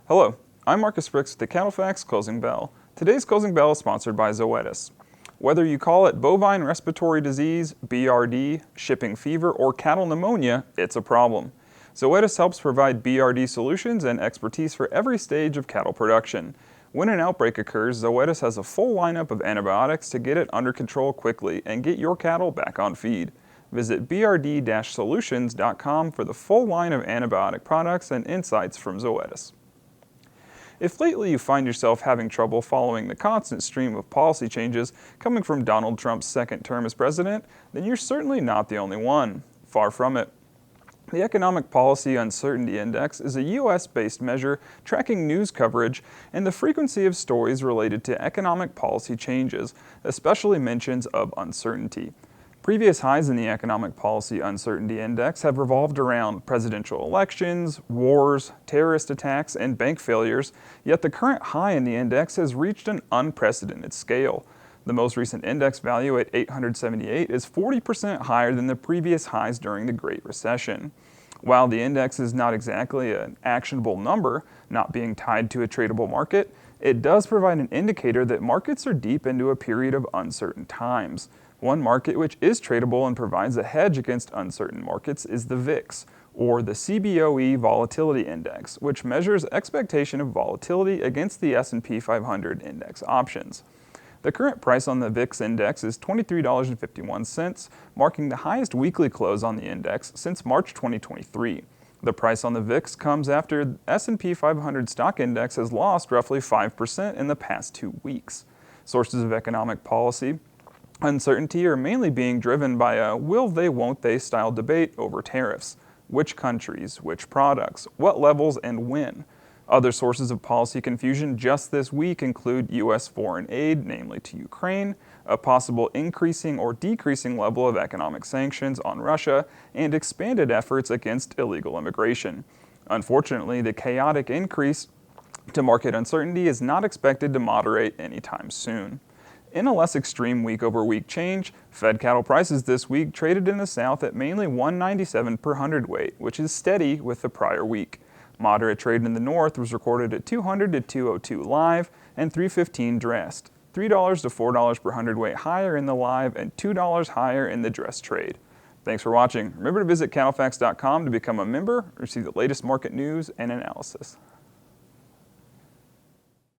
Hello, I'm Marcus Brix with the CattleFax Closing Bell. Today's Closing Bell is sponsored by Zoetis. Whether you call it bovine respiratory disease, BRD, shipping fever, or cattle pneumonia, it's a problem. Zoetis helps provide BRD solutions and expertise for every stage of cattle production. When an outbreak occurs, Zoetis has a full lineup of antibiotics to get it under control quickly and get your cattle back on feed. Visit brd-solutions.com for the full line of antibiotic products and insights from Zoetis. If lately you find yourself having trouble following the constant stream of policy changes coming from Donald Trump's second term as president, then you're certainly not the only one. Far from it. The Economic Policy Uncertainty Index is a U.S.-based measure tracking news coverage and the frequency of stories related to economic policy changes, especially mentions of uncertainty. Previous highs in the Economic Policy Uncertainty Index have revolved around presidential elections, wars, terrorist attacks, and bank failures, yet the current high in the index has reached an unprecedented scale. The most recent index value at 878 is 40% higher than the previous highs during the Great Recession. While the index is not exactly an actionable number, not being tied to a tradable market, it does provide an indicator that markets are deep into a period of uncertain times. One market which is tradable and provides a hedge against uncertain markets is the VIX, or the CBOE Volatility Index, which measures expectation of volatility against the S&P 500 index options. The current price on the VIX index is $23.51, marking the highest weekly close on the index since March 2023. The price on the VIX comes after the S&P 500 stock index has lost roughly 5% in the past 2 weeks. Sources of economic policy uncertainty are mainly being driven by a will they, won't they style debate over tariffs. Which countries, which products, what levels, and when. Other sources of policy confusion just this week include U.S. foreign aid, namely to Ukraine, a possible increasing or decreasing level of economic sanctions on Russia, and expanded efforts against illegal immigration. Unfortunately, the chaotic increase to market uncertainty is not expected to moderate anytime soon. In a less extreme week-over-week change, fed cattle prices this week traded in the South at mainly $197 per hundredweight, which is steady with the prior week. Moderate trade in the North was recorded at $200 to $202 live and $315 dressed, $3 to $4 per hundredweight higher in the live and $2 higher in the dressed trade. Thanks for watching. Remember to visit CattleFax.com to become a member, receive the latest market news and analysis.